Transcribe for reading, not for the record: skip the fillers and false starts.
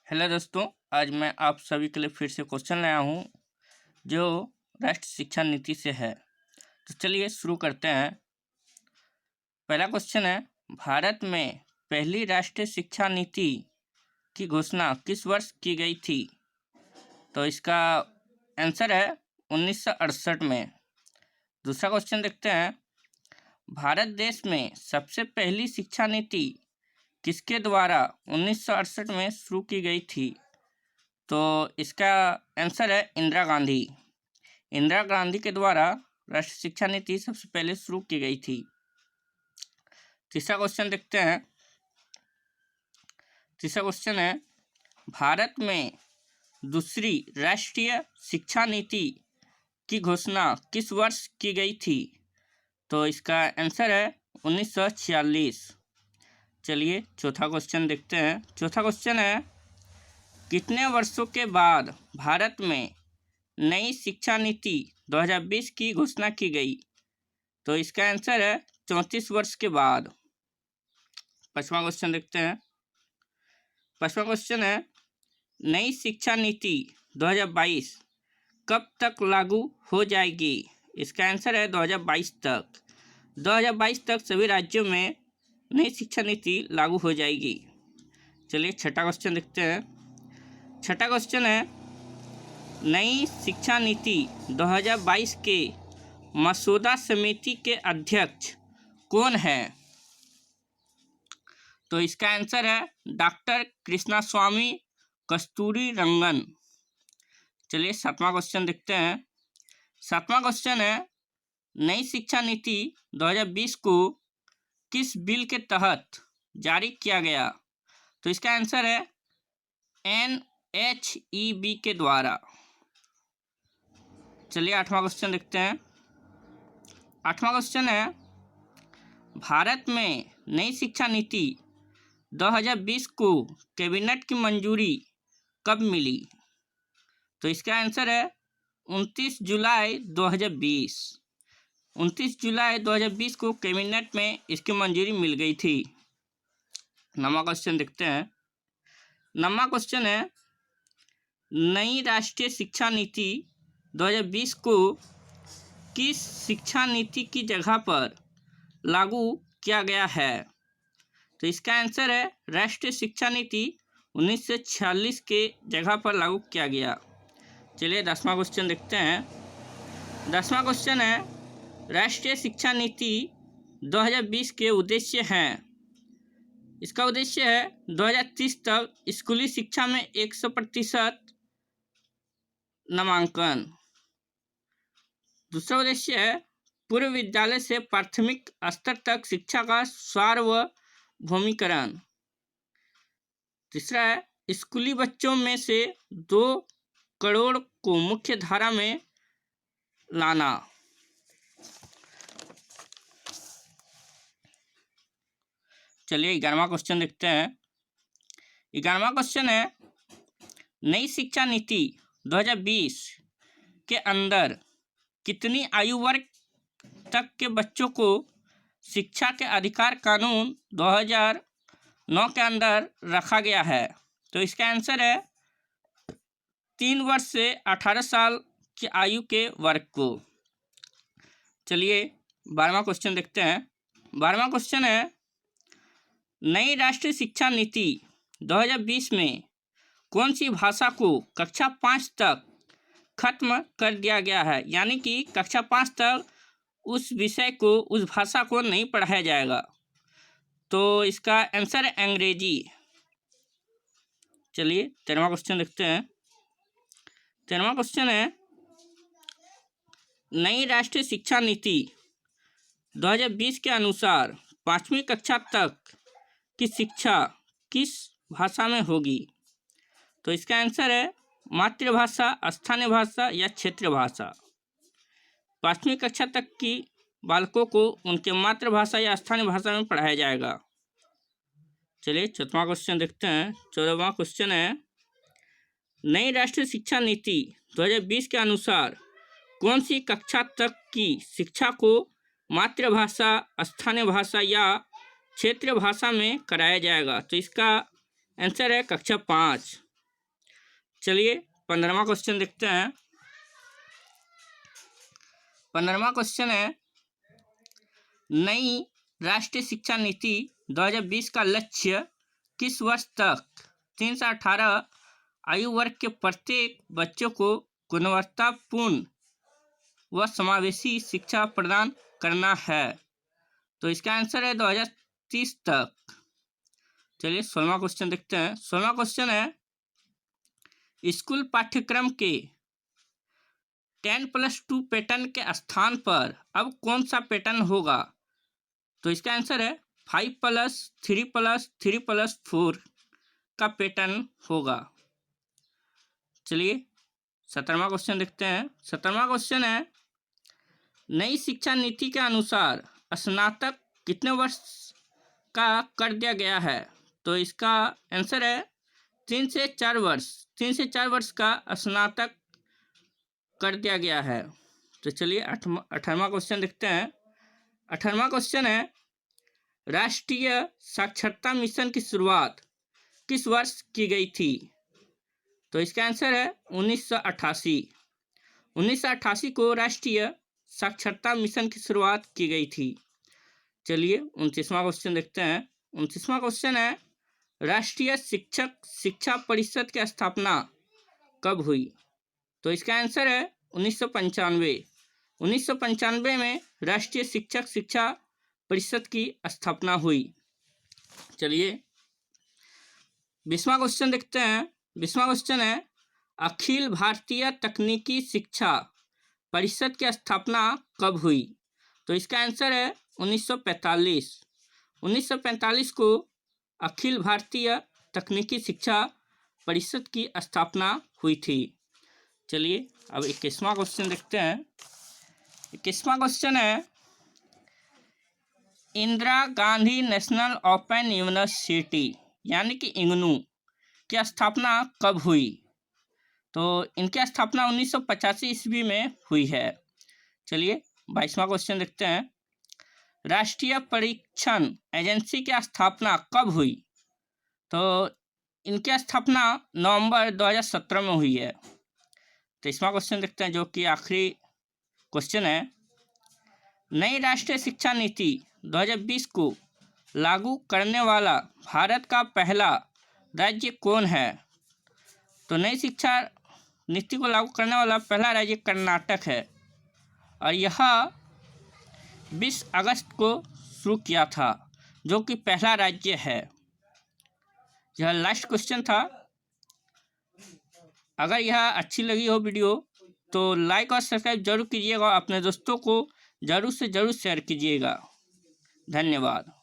Hello दोस्तों, आज मैं आप सभी के लिए फिर से क्वेश्चन लाया हूँ जो राष्ट्रीय शिक्षा नीति से है। तो चलिए शुरू करते हैं। पहला क्वेश्चन है, भारत में पहली राष्ट्रीय शिक्षा नीति की घोषणा किस वर्ष की गई थी? तो इसका आंसर है 1968 में। दूसरा क्वेश्चन देखते हैं, भारत देश में सबसे पहली शिक्षा नीति किसके द्वारा 1968 में शुरू की गई थी? तो इसका आंसर है इंदिरा गांधी। इंदिरा गांधी के द्वारा राष्ट्रीय शिक्षा नीति सबसे पहले शुरू की गई थी। तीसरा क्वेश्चन देखते हैं। तीसरा क्वेश्चन है, भारत में दूसरी राष्ट्रीय शिक्षा नीति की घोषणा किस वर्ष की गई थी? तो इसका आंसर है 1946। चलिए चौथा क्वेश्चन देखते हैं। चौथा क्वेश्चन है, कितने वर्षों के बाद भारत में नई शिक्षा नीति 2020 की घोषणा की गई? तो इसका आंसर है 34 वर्ष के बाद। पांचवा क्वेश्चन देखते हैं। पांचवा क्वेश्चन है, नई शिक्षा नीति 2022 कब तक लागू हो जाएगी? इसका आंसर है 2022 तक। 2022 तक सभी राज्यों में नई शिक्षा नीति लागू हो जाएगी। चलिए छठा क्वेश्चन देखते हैं। छठा क्वेश्चन है, नई शिक्षा नीति 2022 के मसौदा समिति के अध्यक्ष कौन है? तो इसका आंसर है डॉक्टर कृष्णास्वामी कस्तूरीरंगन। चलिए सातवां क्वेश्चन देखते हैं। सातवां क्वेश्चन है, नई शिक्षा नीति 2020 को किस बिल के तहत जारी किया गया? तो इसका आंसर है NHEB के द्वारा। चलिए आठवां क्वेश्चन देखते हैं। आठवां क्वेश्चन है, भारत में नई शिक्षा नीति 2020 को कैबिनेट की मंजूरी कब मिली? तो इसका आंसर है 29 जुलाई 2020। 29 जुलाई 2020 को कैबिनेट में इसकी मंजूरी मिल गई थी। नौवां क्वेश्चन देखते हैं। नौवां क्वेश्चन है, नई राष्ट्रीय शिक्षा नीति 2020 को किस शिक्षा नीति की जगह पर लागू किया गया है? तो इसका आंसर है राष्ट्रीय शिक्षा नीति 1946 के जगह पर लागू किया गया। चलिए 10वां क्वेश्चन देखते हैं। 10वां क्वेश्चन है, राष्ट्रीय शिक्षा नीति 2020 के उद्देश्य हैं। इसका उद्देश्य है 2030 तक स्कूली शिक्षा में 100% नामांकन। दूसरा उद्देश्य है पूर्व विद्यालय से प्राथमिक स्तर तक शिक्षा का सार्वभौमिकरण। तीसरा है स्कूली बच्चों में से 2 करोड़ को मुख्य धारा में लाना। चलिए 11वां क्वेश्चन देखते हैं। 11वां क्वेश्चन है, नई शिक्षा नीति 2020 के अंदर कितनी आयु वर्ग तक के बच्चों को शिक्षा के अधिकार कानून 2009 के अंदर रखा गया है? तो इसका आंसर है 3 वर्ष से 18 साल की आयु के वर्ग को। चलिए 12वां क्वेश्चन देखते हैं। 12वां क्वेश्चन है, नई राष्ट्रीय शिक्षा नीति 2020 में कौन सी भाषा को कक्षा 5 तक खत्म कर दिया गया है? यानी कि कक्षा 5 तक उस विषय को, उस भाषा को नहीं पढ़ाया जाएगा। तो इसका आंसर है अंग्रेजी। चलिए 13वां क्वेश्चन देखते हैं। 13वां क्वेश्चन है, नई राष्ट्रीय शिक्षा नीति 2020 के अनुसार 5वीं कक्षा तक की शिक्षा किस भाषा में होगी? तो इसका आंसर है मातृभाषा, स्थानीय भाषा या क्षेत्रीय भाषा। 5वीं कक्षा तक की बालकों को उनके मातृभाषा या स्थानीय भाषा में पढ़ाया जाएगा। चलिए 14वां क्वेश्चन देखते हैं। 14वां क्वेश्चन है, नई राष्ट्रीय शिक्षा नीति 2020 के अनुसार कौन सी कक्षा तक की शिक्षा को मातृभाषा, स्थानीय भाषा या क्षेत्रीय भाषा में कराया जाएगा? तो इसका आंसर है कक्षा 5। चलिए 15वां क्वेश्चन देखते हैं। 15वां क्वेश्चन है, नई राष्ट्रीय शिक्षा नीति 2020 का लक्ष्य किस वर्ष तक 3 से 18 आयु वर्ग के प्रत्येक बच्चों को गुणवत्तापूर्ण व समावेशी शिक्षा प्रदान करना है? तो इसका आंसर है 2030 तक। चलिए 16वां क्वेश्चन देखते हैं। 16वां क्वेश्चन है, स्कूल पाठ्यक्रम के 10+2 पैटर्न के स्थान पर अब कौन सा पैटर्न होगा? तो इसका आंसर है 5+3+3+4 का पैटर्न होगा। चलिए 17वां क्वेश्चन देखते हैं। 17वां क्वेश्चन है, नई शिक्षा नीति के अनुसार स्नातक कितने वर्ष का कर दिया गया है? तो इसका आंसर है 3 से 4 वर्ष। 3 से 4 वर्ष का स्नातक कर दिया गया है। तो चलिए 18वां क्वेश्चन देखते हैं। 18वां क्वेश्चन है, राष्ट्रीय साक्षरता मिशन की शुरुआत किस वर्ष की गई थी? तो इसका आंसर है 1988। 1988 को राष्ट्रीय साक्षरता मिशन की शुरुआत की गई थी। चलिए 29वां क्वेश्चन देखते हैं। 29वां क्वेश्चन है, राष्ट्रीय शिक्षक शिक्षा परिषद की स्थापना कब हुई? तो इसका आंसर है 1995। 1995 में राष्ट्रीय शिक्षक शिक्षा परिषद की स्थापना हुई। चलिए 20वां क्वेश्चन देखते हैं। 20वां क्वेश्चन है, अखिल भारतीय तकनीकी शिक्षा परिषद की स्थापना कब हुई? तो इसका आंसर है 1945। 1945 को अखिल भारतीय तकनीकी शिक्षा परिषद की स्थापना हुई थी। चलिए अब 21वां क्वेश्चन देखते हैं। 21वां क्वेश्चन है, Indira Gandhi national open university यानी कि इग्नू की स्थापना कब हुई? तो इनकी स्थापना 1985 ईस्वी में हुई है। चलिए 22वां क्वेश्चन देखते हैं। राष्ट्रीय परीक्षण एजेंसी की स्थापना कब हुई? तो इनकी स्थापना नवंबर 2017 में हुई है। 23वां क्वेश्चन देखते हैं, जो कि आखिरी क्वेश्चन है। नई राष्ट्रीय शिक्षा नीति 2020 को लागू करने वाला भारत का पहला राज्य कौन है? तो नई शिक्षा नीति को लागू करने वाला पहला राज्य कर्नाटक है और यह 20 अगस्त को शुरू किया था, जो कि पहला राज्य है। यह लास्ट क्वेश्चन था। अगर यह अच्छी लगी हो वीडियो तो लाइक और सब्सक्राइब जरूर कीजिएगा और अपने दोस्तों को जरूर से जरूर शेयर कीजिएगा। धन्यवाद।